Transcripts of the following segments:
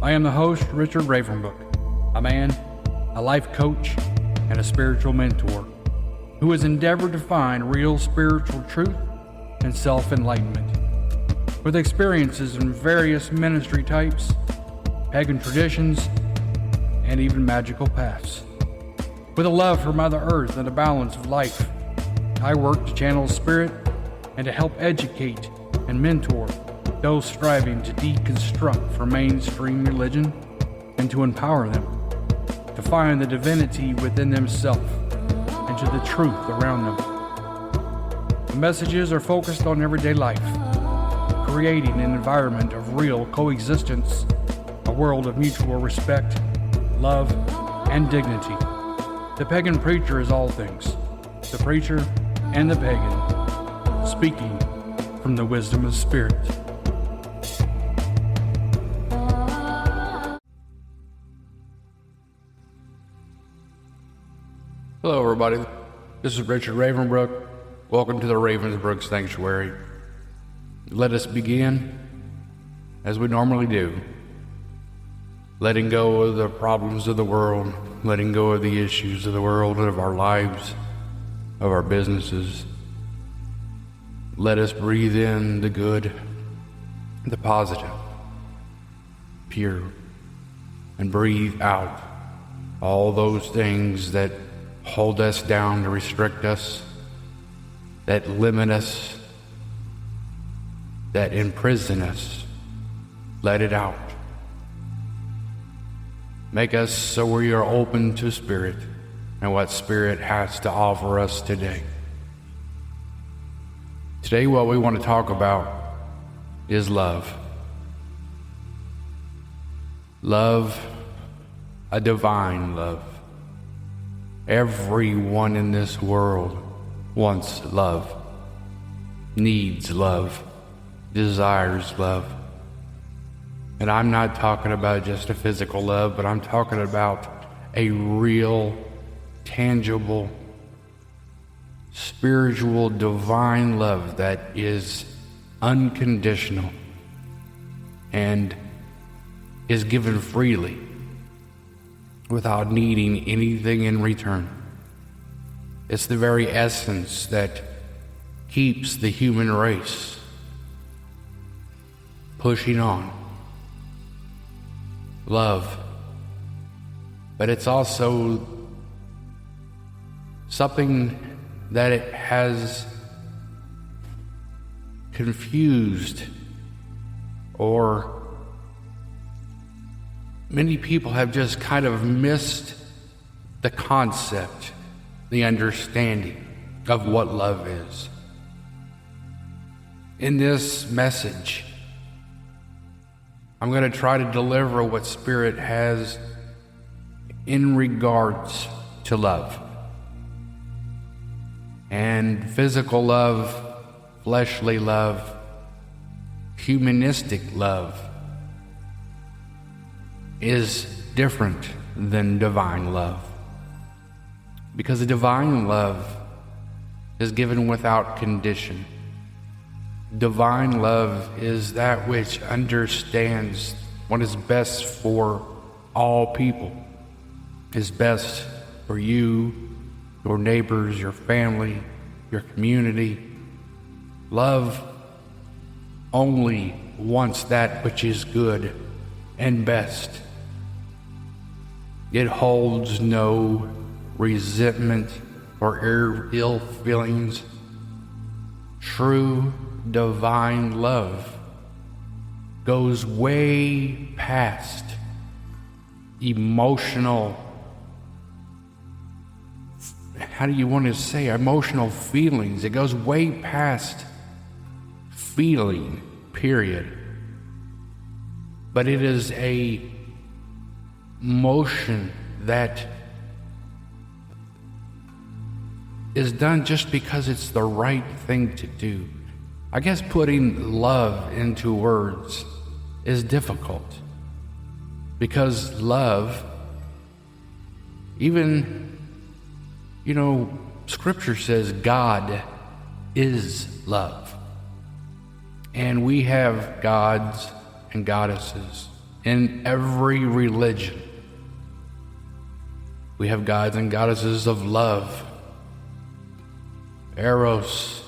I am the host, Richard Ravenbrook, a man, a life coach, and a spiritual mentor who has endeavored to find real spiritual truth and self-enlightenment. With experiences in various ministry types, pagan traditions, and even magical paths. With a love for Mother Earth and the balance of life, I work to channel spirit and to help educate and mentor those striving to deconstruct from mainstream religion and to empower them to find the divinity within themselves and to the truth around them. The messages are focused on everyday life, creating an environment of real coexistence, a world of mutual respect, love, and dignity. The pagan preacher is all things, the preacher and the pagan, speaking from the wisdom of spirit. Hello everybody, this is Richard Ravenbrook. Welcome to the Ravensbrook Sanctuary. Let us begin as we normally do, letting go of the problems of the world, letting go of the issues of the world, of our lives, of our businesses. Let us breathe in the good, the positive, pure, and breathe out all those things that hold us down, to restrict us, that limit us, that imprison us. Let it out. Make us so we are open to Spirit and what Spirit has to offer us today. Today what we want to talk about is love. Love, a divine love. Everyone in this world wants love, needs love, desires love. And I'm not talking about just a physical love, but I'm talking about a real, tangible, spiritual, divine love that is unconditional and is given freely without needing anything in return. It's the very essence that keeps the human race pushing on. Love. But it's also something that it has confused, or many people have just kind of missed the concept, the understanding of what love is. In this message, I'm going to try to deliver what Spirit has in regards to love. And physical love, fleshly love, humanistic love is different than divine love. Because the divine love is given without condition. Divine love is that which understands what is best for all people, is best for you, your neighbors, your family, your community. Love only wants that which is good and best. It holds no resentment or ill feelings. True divine love goes way past emotional, emotional feelings. It goes way past feeling, period. But it is a motion that is done just because it's the right thing to do. I guess putting love into words is difficult, because love, even, Scripture says God is love. And we have gods and goddesses in every religion. We have gods and goddesses of love, Eros,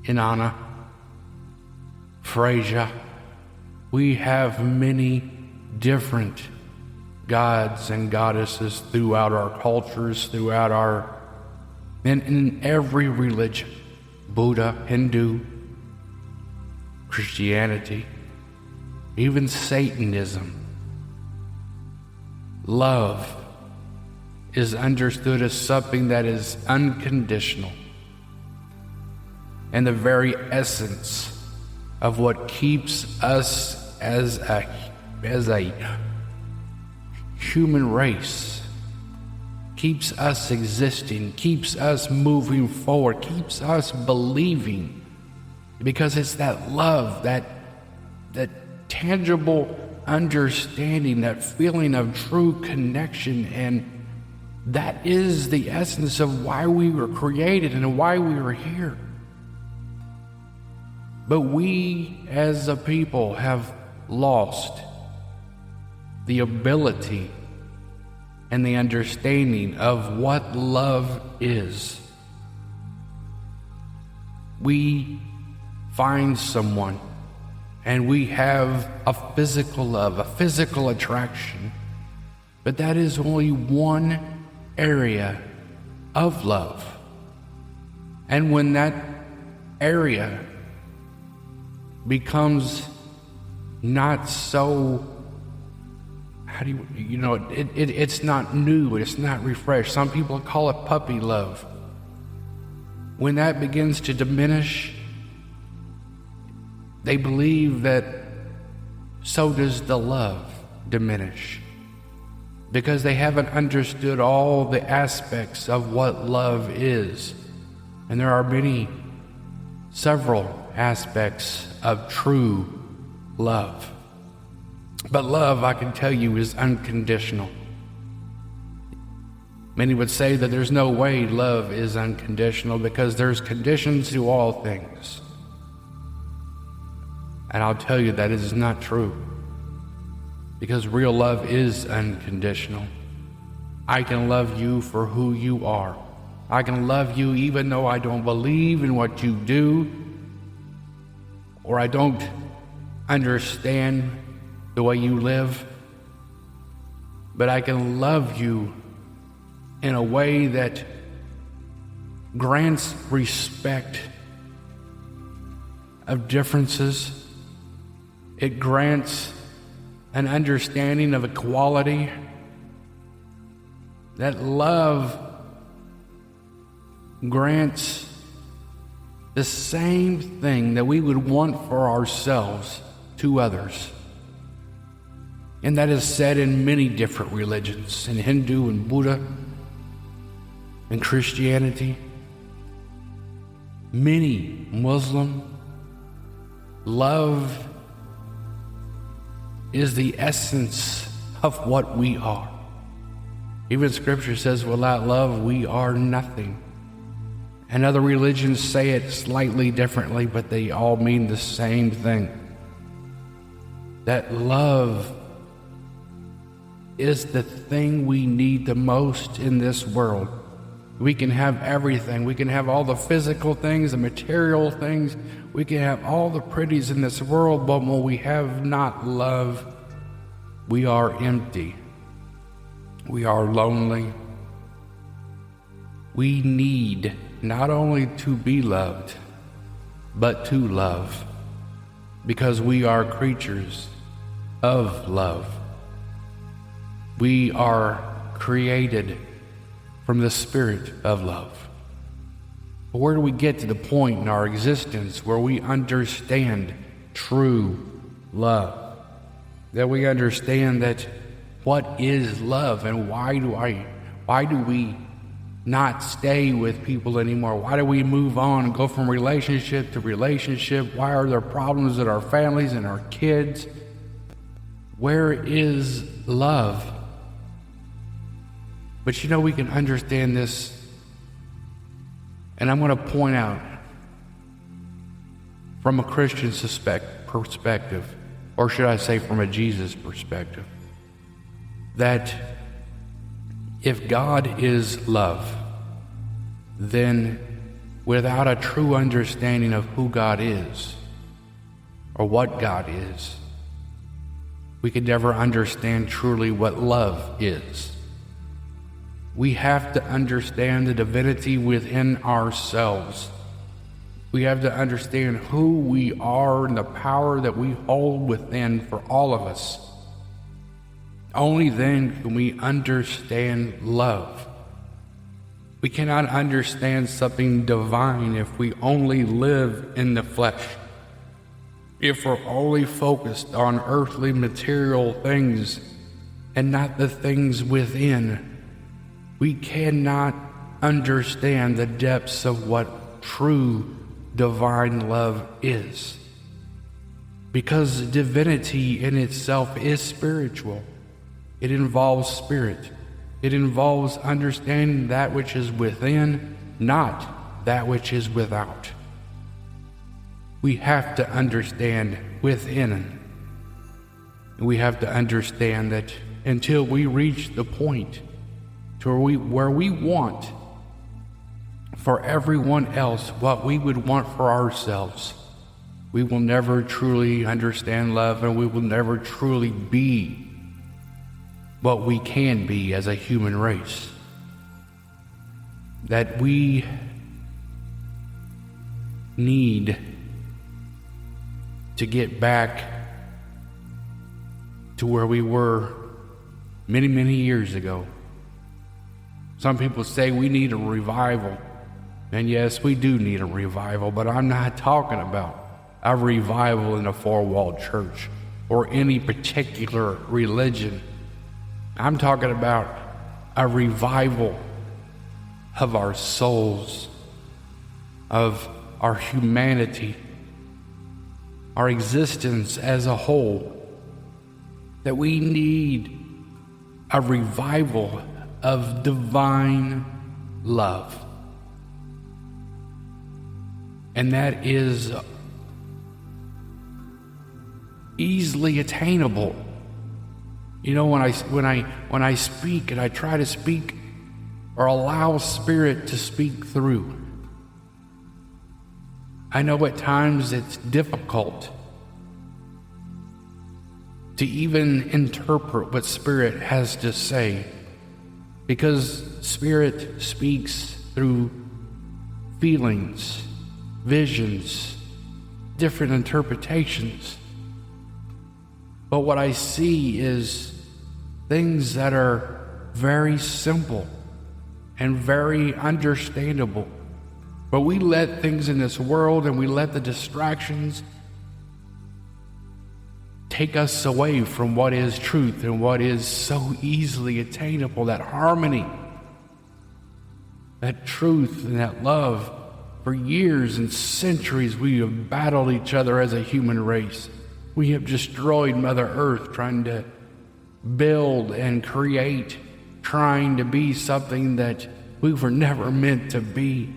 Inanna, Phrygia. We have many different gods and goddesses throughout our cultures, in every religion, Buddha, Hindu, Christianity, even Satanism. Love is understood as something that is unconditional, and the very essence of what keeps us as a human race, keeps us existing, keeps us moving forward, keeps us believing, because it's that love, that tangible understanding, that feeling of true connection, and that is the essence of why we were created and why we were here. But we as a people have lost the ability and the understanding of what love is. We find someone and we have a physical love, a physical attraction, but that is only one area of love. And when that area becomes not so, it's not new, it's not refreshed. Some people call it puppy love. When that begins to diminish, they believe that so does the love diminish, because they haven't understood all the aspects of what love is. And there are several aspects of true love. But love, I can tell you, is unconditional. Many would say that there's no way love is unconditional because there's conditions to all things. And I'll tell you that is not true, because real love is unconditional. I can love you for who you are. I can love you even though I don't believe in what you do, or I don't understand the way you live, but I can love you in a way that grants respect of differences. It grants an understanding of equality. That love grants the same thing that we would want for ourselves to others. And that is said in many different religions, in Hindu and Buddha and Christianity, many Muslim. Love is the essence of what we are. Even Scripture says, without love, we are nothing. And other religions say it slightly differently, but they all mean the same thing. That love is the thing we need the most in this world. We can have everything. We can have all the physical things, the material things. We can have all the pretties in this world, but when we have not love, we are empty. We are lonely. We need not only to be loved, but to love, because we are creatures of love. We are created from the spirit of love. But where do we get to the point in our existence where we understand true love? That we understand that what is love, and why do we not stay with people anymore? Why do we move on and go from relationship to relationship? Why are there problems in our families and our kids? Where is love? But we can understand this, and I'm going to point out from a Christian perspective, or should I say from a Jesus perspective, that if God is love, then without a true understanding of who God is or what God is, we could never understand truly what love is. We have to understand the divinity within ourselves. We have to understand who we are and the power that we hold within for all of us. Only then can we understand love. We cannot understand something divine if we only live in the flesh. If we're only focused on earthly material things and not the things within, we cannot understand the depths of what true divine love is. Because divinity in itself is spiritual. It involves spirit. It involves understanding that which is within, not that which is without. We have to understand within. And we have to understand that until we reach the point to where we want for everyone else what we would want for ourselves, we will never truly understand love, and we will never truly be what we can be as a human race. That we need to get back to where we were many, many years ago. Some people say we need a revival. And yes, we do need a revival, but I'm not talking about a revival in a four-walled church or any particular religion. I'm talking about a revival of our souls, of our humanity, our existence as a whole. That we need a revival of divine love. And that is easily attainable. You know, when I speak and I try to speak or allow Spirit to speak through, I know at times it's difficult to even interpret what Spirit has to say, because Spirit speaks through feelings, visions, different interpretations. But what I see is things that are very simple and very understandable. But we let things in this world and we let the distractions take us away from what is truth and what is so easily attainable, that harmony, that truth and that love. For years and centuries we have battled each other as a human race. We have destroyed Mother Earth trying to build and create, trying to be something that we were never meant to be.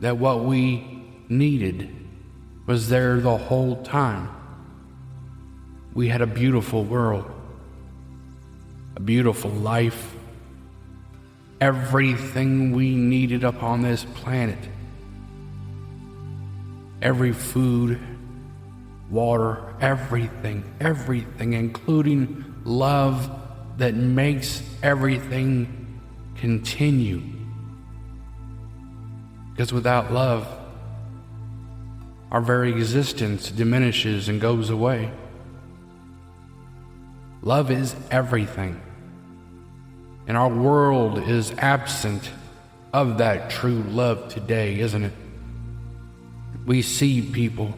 That what we needed was there the whole time. We had a beautiful world, a beautiful life, everything we needed upon this planet. Every food, water, everything, including love that makes everything continue. Because without love, our very existence diminishes and goes away. Love is everything. And our world is absent of that true love today, isn't it? We see people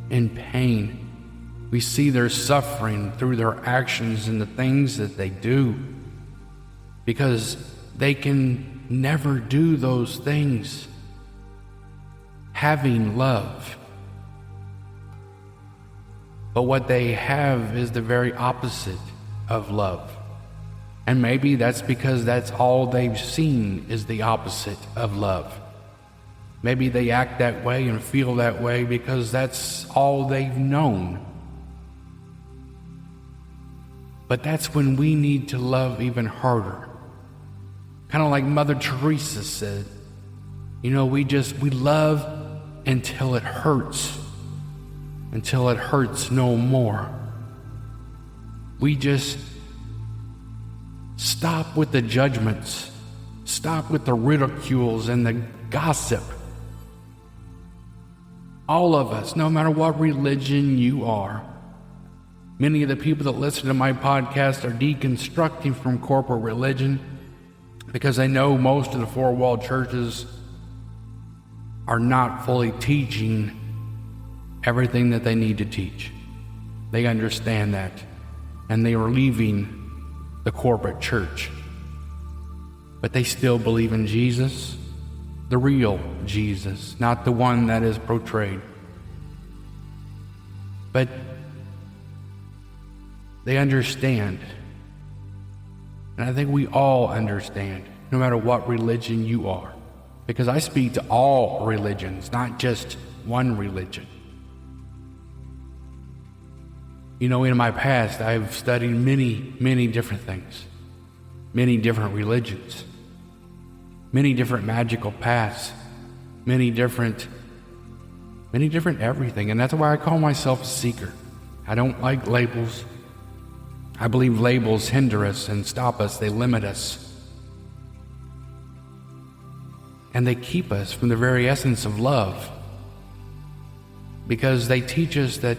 in pain. We see their suffering through their actions and the things that they do, because they can never do those things having love. But what they have is the very opposite of love. And maybe that's because that's all they've seen is the opposite of love. Maybe they act that way and feel that way because that's all they've known. But that's when we need to love even harder. Kind of like Mother Teresa said, we love until it hurts no more. We just stop with the judgments, stop with the ridicules and the gossip. All of us, no matter what religion you are. Many of the people that listen to my podcast are deconstructing from corporate religion because they know most of the four-wall churches are not fully teaching everything that they need to teach. They understand that, and they are leaving the corporate church. But they still believe in Jesus, the real Jesus, not the one that is portrayed. But they understand, and I think we all understand, no matter what religion you are, because I speak to all religions, not just one religion. In my past, I've studied many different things, many different religions, many different magical paths, many different everything. And that's why I call myself a seeker. I don't like labels. I believe labels hinder us and stop us. They limit us. And they keep us from the very essence of love, because they teach us that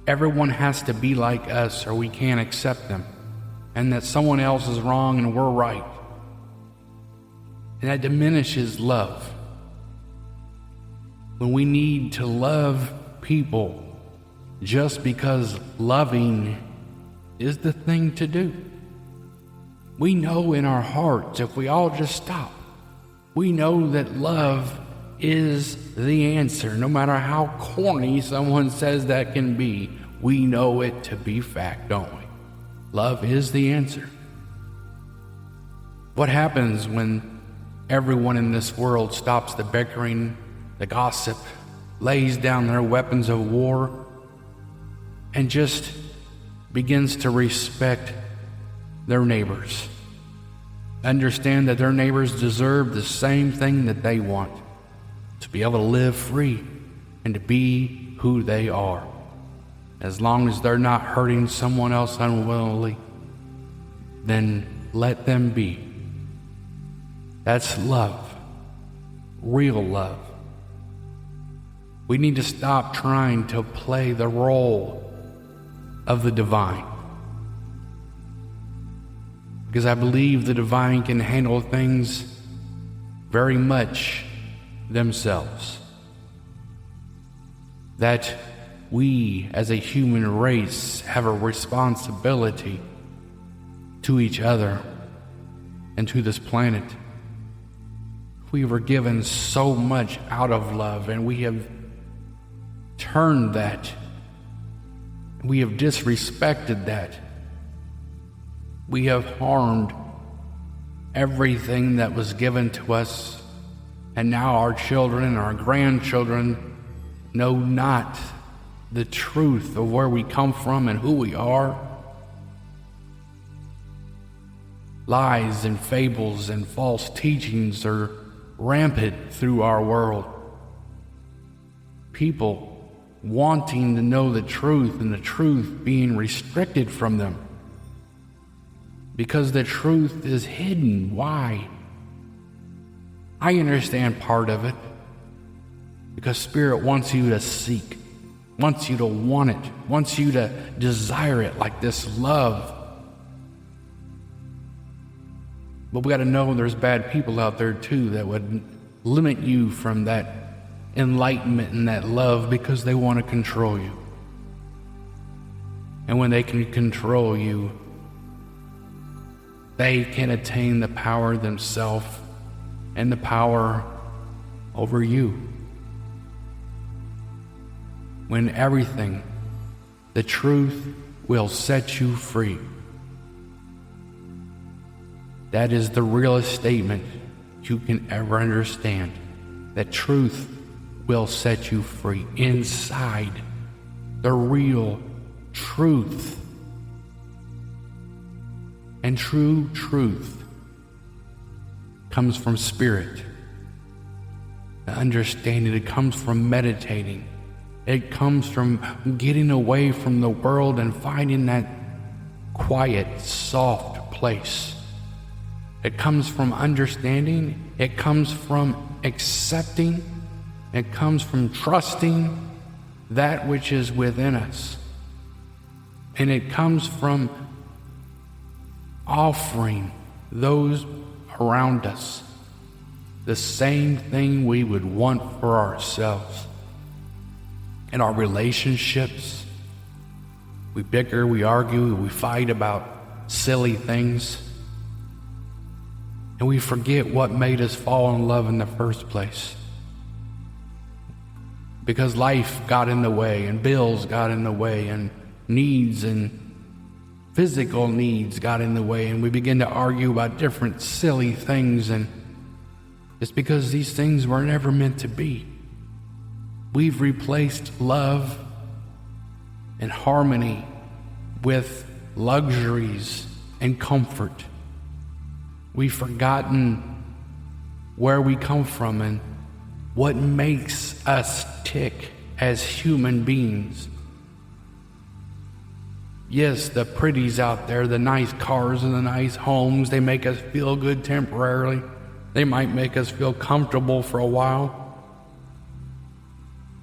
everyone has to be like us or we can't accept them, and that someone else is wrong and we're right. And that diminishes love. When we need to love people just because loving is the thing to do. We know in our hearts, if we all just stop, we know that love is the answer. No matter how corny someone says that can be, we know it to be fact, don't we? Love is the answer. What happens when everyone in this world stops the bickering, the gossip, lays down their weapons of war, and just begins to respect their neighbors? Understand that their neighbors deserve the same thing that they want, to be able to live free and to be who they are. As long as they're not hurting someone else unwillingly, then let them be. That's love, real love. We need to stop trying to play the role of the divine, because I believe the divine can handle things very much themselves. That we as a human race have a responsibility to each other and to this planet. We were given so much out of love, and we have turned that. We have disrespected that. We have harmed everything that was given to us, and now our children and our grandchildren know not the truth of where we come from and who we are. Lies and fables and false teachings are rampant through our world. People wanting to know the truth, and the truth being restricted from them because the truth is hidden. Why? I understand part of it, because Spirit wants you to seek, wants you to want it, wants you to desire it, like this love. But we got to know there's bad people out there too that would limit you from that enlightenment and that love, because they want to control you. And when they can control you, they can attain the power themselves and the power over you. When everything, the truth will set you free. That is the realest statement you can ever understand, that truth will set you free inside. The real truth. And true truth comes from spirit. The understanding, it comes from meditating. It comes from getting away from the world and finding that quiet, soft place. It comes from understanding. It comes from accepting. It comes from trusting that which is within us. And it comes from offering those around us the same thing we would want for ourselves. In our relationships, we bicker, we argue, we fight about silly things, and we forget what made us fall in love in the first place. Because life got in the way, and bills got in the way, and needs and physical needs got in the way, and we begin to argue about different silly things, and it's because these things were never meant to be. We've replaced love and harmony with luxuries and comfort. We've forgotten where we come from and what makes us tick as human beings. Yes, the pretties out there, the nice cars and the nice homes, they make us feel good temporarily. They might make us feel comfortable for a while,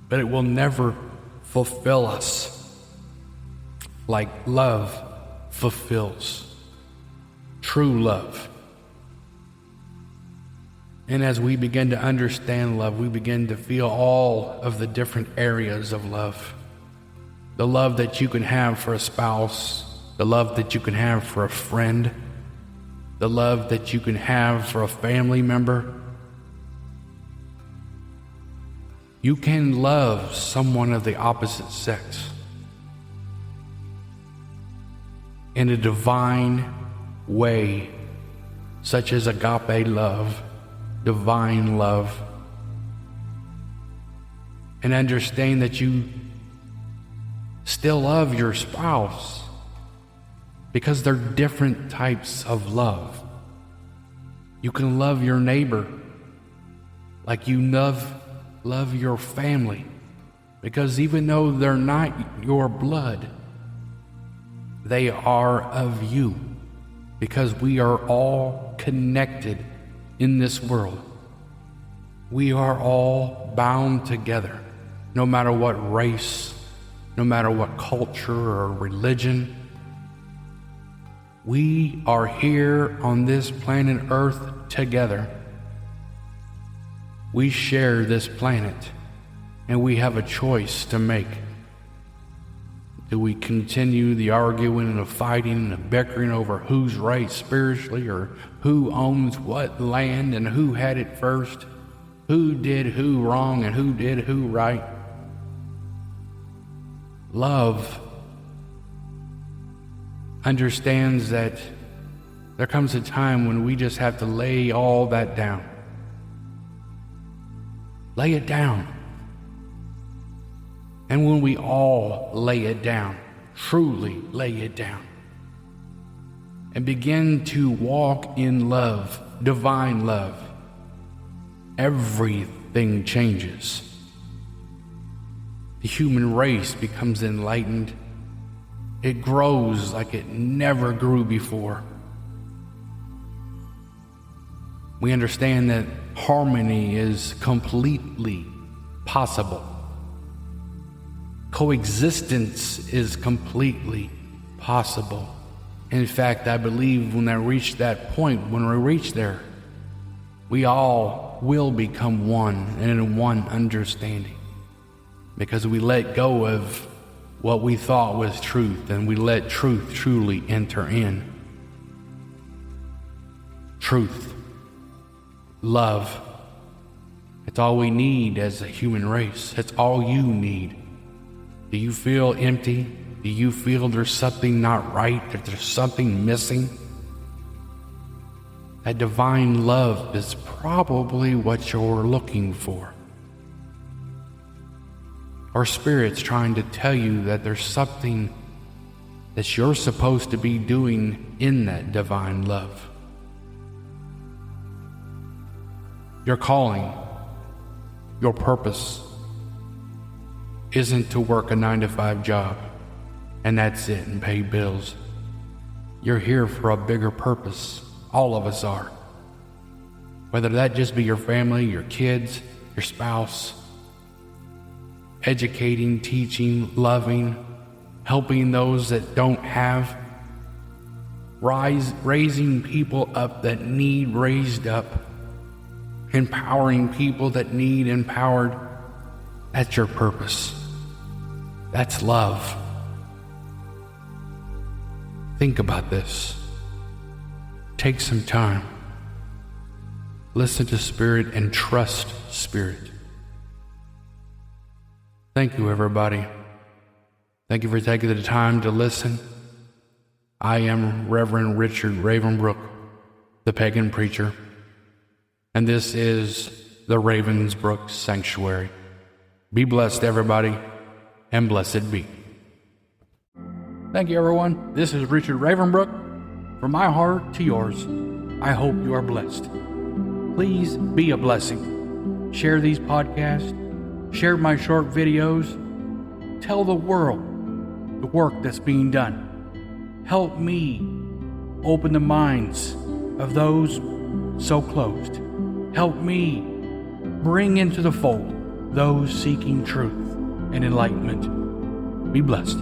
but it will never fulfill us like love fulfills. True love. And as we begin to understand love, we begin to feel all of the different areas of love. The love that you can have for a spouse, the love that you can have for a friend, the love that you can have for a family member. You can love someone of the opposite sex in a divine way, such as agape love, divine love, and understand that you still love your spouse because they're different types of love. You can love your neighbor like you love your family, because even though they're not your blood, they are of you, because we are all connected in this world. We are all bound together, no matter what race, no matter what culture or religion. We are here on this planet Earth together. We share this planet, and we have a choice to make. Do we continue the arguing and the fighting and the bickering over who's right spiritually, or who owns what land and who had it first, who did who wrong and who did who right? Love understands that there comes a time when we just have to lay all that down. Lay it down. And when we all lay it down, truly lay it down, and begin to walk in love, divine love, everything changes. The human race becomes enlightened. It grows like it never grew before. We understand that harmony is completely possible. Coexistence is completely possible. In fact, I believe when I reach that point, when we reach there, we all will become one and in one understanding, because we let go of what we thought was truth, and we let truth truly enter in. Truth, love, it's all we need as a human race. It's all you need. Do you feel empty? Do you feel there's something not right, that there's something missing? That divine love is probably what you're looking for. Or Spirit's trying to tell you that there's something that you're supposed to be doing in that divine love. Your calling, your purpose, isn't to work a 9-to-5 job and that's it and pay bills. You're here for a bigger purpose. All of us are. Whether that just be your family, your kids, your spouse, educating, teaching, loving, helping those that don't have, raising people up that need raised up, empowering people that need empowered. That's your purpose. That's love. Think about this. Take some time. Listen to Spirit and trust Spirit. Thank you, everybody. Thank you for taking the time to listen. I am Reverend Richard Ravenbrook, the pagan preacher, and this is the Ravensbrook Sanctuary. Be blessed, everybody, and blessed be. Thank you, everyone. This is Richard Ravenbrook. From my heart to yours, I hope you are blessed. Please be a blessing. Share these podcasts. Share my short videos. Tell the world the work that's being done. Help me open the minds of those so closed. Help me bring into the fold those seeking truth and enlightenment. Be blessed.